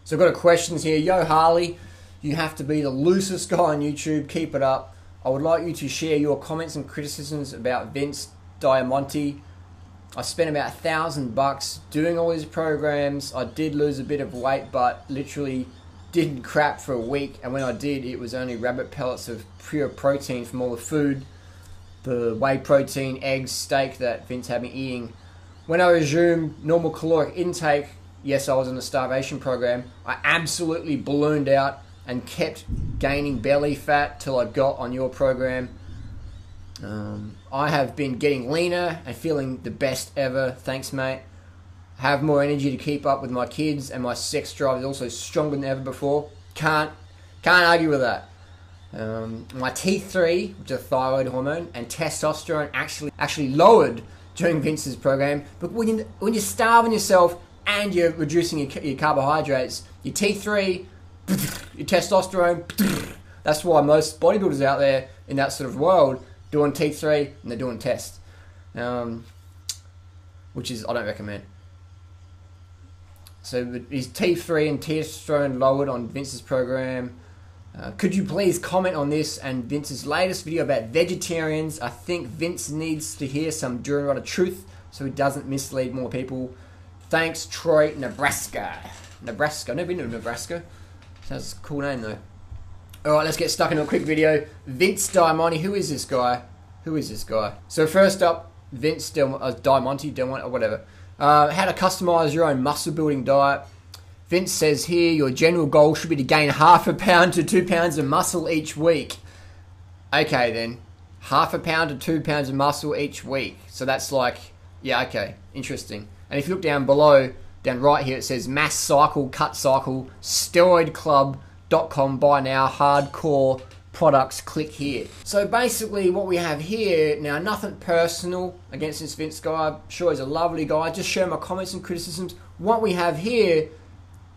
So I've got a questions here. Yo, Harley, you have to be the loosest guy on YouTube. Keep it up. I would like you to share your comments and criticisms about Vince Diamante. I spent about $1,000 doing all these programs. I did lose a bit of weight, but literally didn't crap for a week. And when I did, it was only rabbit pellets of pure protein from all the food, the whey protein, eggs, steak that Vince had me eating. When I resumed normal caloric intake, yes, I was on a starvation program, I absolutely ballooned out and kept gaining belly fat till I got on your program. I have been getting leaner and feeling the best ever. Thanks, mate. Have more energy to keep up with my kids, and my sex drive is also stronger than ever before. Can't argue with that. My T3, which is a thyroid hormone, and testosterone actually lowered during Vince's program. But when you're starving yourself and you're reducing your carbohydrates, your T3, your testosterone, that's why most bodybuilders out there in that sort of world doing T3 and they're doing test, which is I don't recommend. So is T3 and testosterone lowered on Vince's program? Could you please comment on this and Vince's latest video about vegetarians? I think Vince needs to hear some Durarada truth so he doesn't mislead more people. Thanks, Troy, Nebraska. Nebraska. I've never been to Nebraska. Sounds a cool name though. Alright, let's get stuck into a quick video. Vince Diamante, who is this guy? Who is this guy? So first up, Vince Diamante, or whatever. How to customize your own muscle building diet. Vince says here, your general goal should be to gain 1/2 pound to 2 pounds of muscle each week. Okay then, 1/2 pound to 2 pounds of muscle each week. So that's like, yeah, okay, interesting. And if you look down below, down right here, it says mass cycle, cut cycle, steroidclub.com, buy now, hardcore products, click here. So basically what we have here, now nothing personal against this Vince guy, I'm sure he's a lovely guy, just share my comments and criticisms. What we have here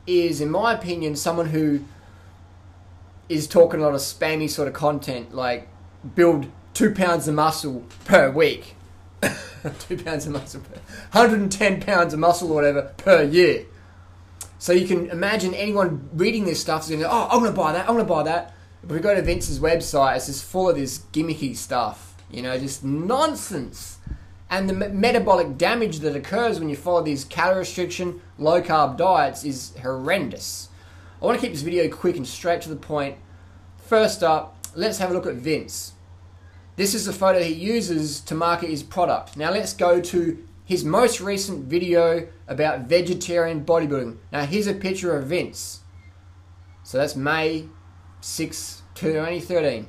is, in my opinion, someone who is talking a lot of spammy sort of content, like build 2 pounds of muscle per week. 2 pounds of muscle per 110 pounds of muscle or whatever per year. So you can imagine anyone reading this stuff is going to go, oh, I'm going to buy that, I'm going to buy that. If we go to Vince's website, it's just full of this gimmicky stuff, you know, just nonsense. And the metabolic damage that occurs when you follow these calorie restriction, low carb diets is horrendous. I want to keep this video quick and straight to the point. First up, let's have a look at Vince. This is the photo he uses to market his product. Now let's go to his most recent video about vegetarian bodybuilding. Now here's a picture of Vince. So that's May 6, 2013.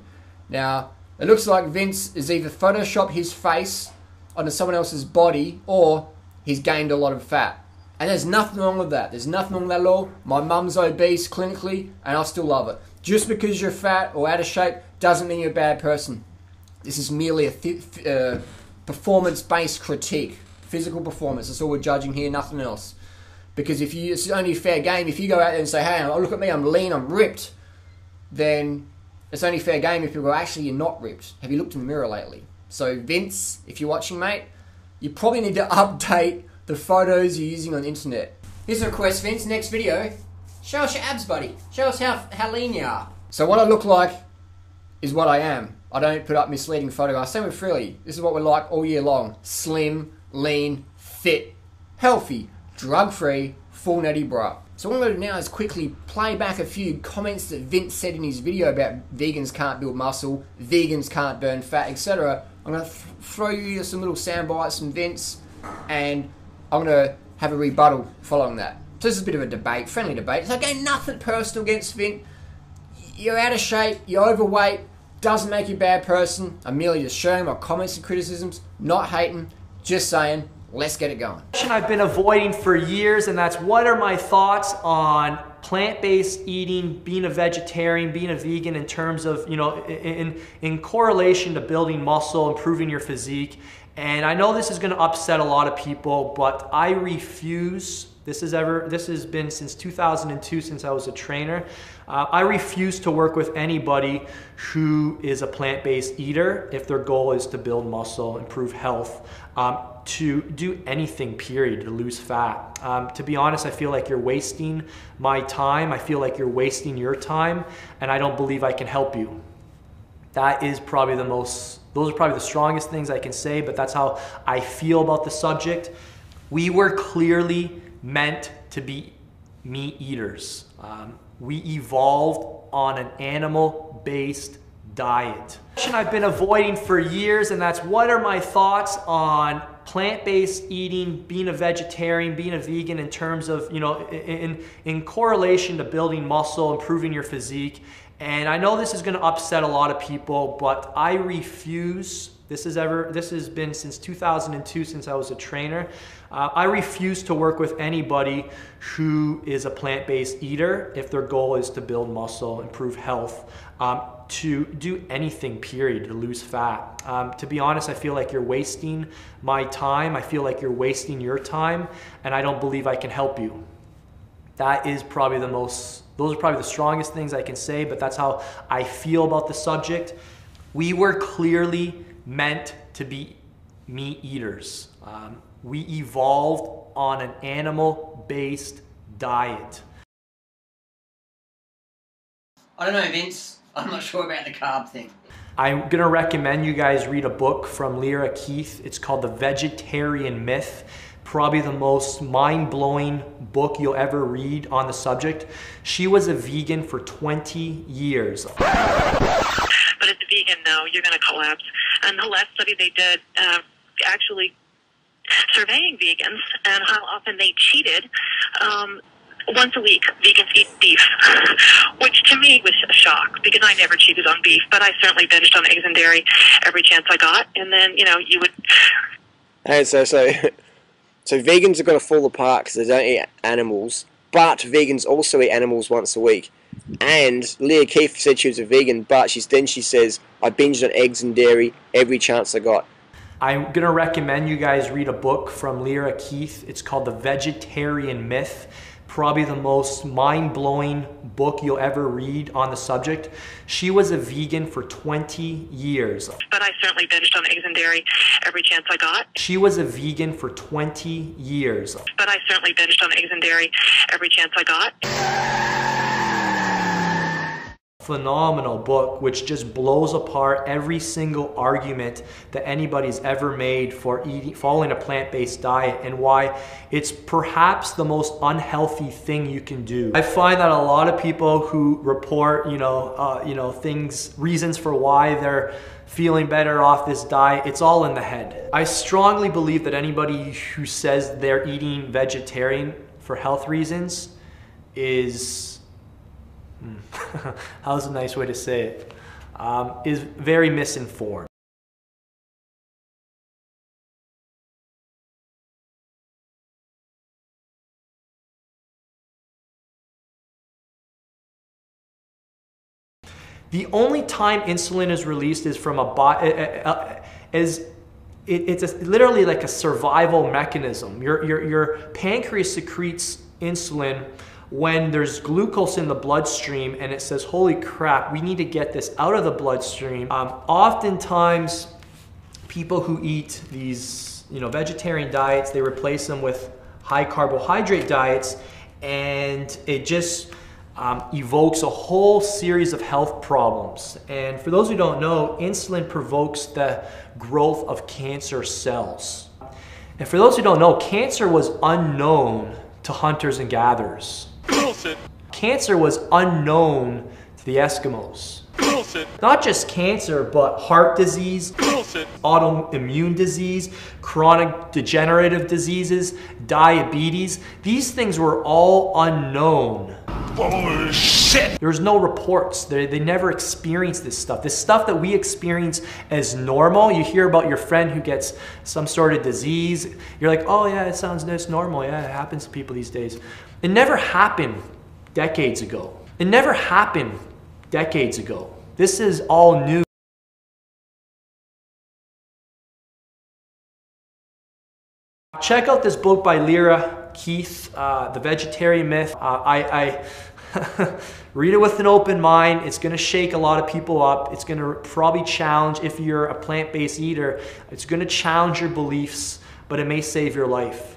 Now it looks like Vince has either photoshopped his face onto someone else's body or he's gained a lot of fat. And there's nothing wrong with that. There's nothing wrong with that at all. My mum's obese clinically and I still love it. Just because you're fat or out of shape doesn't mean you're a bad person. This is merely a performance-based critique. Physical performance, that's all we're judging here, nothing else. Because if you, it's only fair game, if you go out there and say, hey, look at me, I'm lean, I'm ripped, then it's only fair game if people go, actually, you're not ripped. Have you looked in the mirror lately? So Vince, if you're watching, mate, you probably need to update the photos you're using on the internet. Here's a request, Vince, next video, show us your abs, buddy. Show us how lean you are. So what I look like is what I am. I don't put up misleading photographs. Same with Freely. This is what we're like all year long. Slim, lean, fit, healthy, drug-free, full natty bra. So what I'm going to do now is quickly play back a few comments that Vince said in his video about vegans can't build muscle, vegans can't burn fat, etc. I'm going to throw you some little sound bites from Vince, and I'm going to have a rebuttal following that. So this is a bit of a debate, friendly debate. So again, nothing personal against Vince. You're out of shape, you're overweight, doesn't make you a bad person. I'm merely just showing my comments and criticisms, not hating, just saying, let's get it going. I've been avoiding for years, and that's what are my thoughts on plant-based eating, being a vegetarian, being a vegan in terms of, you know, in correlation to building muscle, improving your physique. And I know this is going to upset a lot of people, but I refuse This has been since 2002, since I was a trainer. I refuse to work with anybody who is a plant-based eater if their goal is to build muscle, improve health, to do anything, period, to lose fat. To be honest, I feel like you're wasting my time. I feel like you're wasting your time, and I don't believe I can help you. That is probably those are probably the strongest things I can say, but that's how I feel about the subject. We were clearly meant to be meat eaters. We evolved on an animal-based diet. I've been avoiding for years, and that's what are my thoughts on plant-based eating, being a vegetarian, being a vegan in terms of, you know, in correlation to building muscle, improving your physique. And I know this is going to upset a lot of people, but I refuse. This has been since 2002, since I was a trainer. I refuse to work with anybody who is a plant-based eater if their goal is to build muscle, improve health, to do anything, period, to lose fat. To be honest, I feel like you're wasting my time. I feel like you're wasting your time, and I don't believe I can help you. That is probably those are probably the strongest things I can say, but that's how I feel about the subject. We were clearly meant to be meat eaters. We evolved on an animal-based diet. I don't know, Vince. I'm not sure about the carb thing. I'm gonna recommend you guys read a book from Lyra Keith. It's called The Vegetarian Myth. Probably the most mind-blowing book you'll ever read on the subject. She was a vegan for 20 years. But as a vegan, no, you're going to collapse. And the last study they did, actually surveying vegans and how often they cheated, once a week, vegans eat beef, which to me was a shock because I never cheated on beef, but I certainly binged on eggs and dairy every chance I got. And then, you know, you would... Hey, so vegans are going to fall apart because they don't eat animals, but vegans also eat animals once a week. And Leah Keith said she was a vegan, but she says, I binged on eggs and dairy every chance I got. I'm going to recommend you guys read a book from Lyra Keith. It's called The Vegetarian Myth. Probably the most mind-blowing book you'll ever read on the subject. She was a vegan for 20 years. But I certainly binged on eggs and dairy every chance I got. She was a vegan for 20 years. But I certainly binged on eggs and dairy every chance I got. Phenomenal book, which just blows apart every single argument that anybody's ever made for following a plant-based diet and why it's perhaps the most unhealthy thing you can do. I find that a lot of people who report, reasons for why they're feeling better off this diet, it's all in the head. I strongly believe that anybody who says they're eating vegetarian for health reasons is how's a nice way to say it? Is very misinformed. The only time insulin is released is from it's literally like a survival mechanism. Your pancreas secretes insulin when there's glucose in the bloodstream and it says, holy crap, we need to get this out of the bloodstream. Oftentimes, people who eat these vegetarian diets, they replace them with high carbohydrate diets, and it just evokes a whole series of health problems. And for those who don't know, insulin provokes the growth of cancer cells. And for those who don't know, cancer was unknown to hunters and gatherers. Bullshit. Cancer was unknown to the Eskimos. Bullshit. Not just cancer, but heart disease, Bullshit. autoimmune disease, chronic degenerative diseases, diabetes. These things were all unknown. Bullshit. There's no reports. They never experienced this stuff. This stuff that we experience as normal. You hear about your friend who gets some sort of disease. You're like, oh yeah, it's normal. Yeah, it happens to people these days. It never happened decades ago. It never happened decades ago. This is all new. Check out this book by Lyra Keith, The Vegetarian Myth. I read it with an open mind. It's going to shake a lot of people up. It's going to probably challenge, if you're a plant-based eater, it's going to challenge your beliefs, but it may save your life.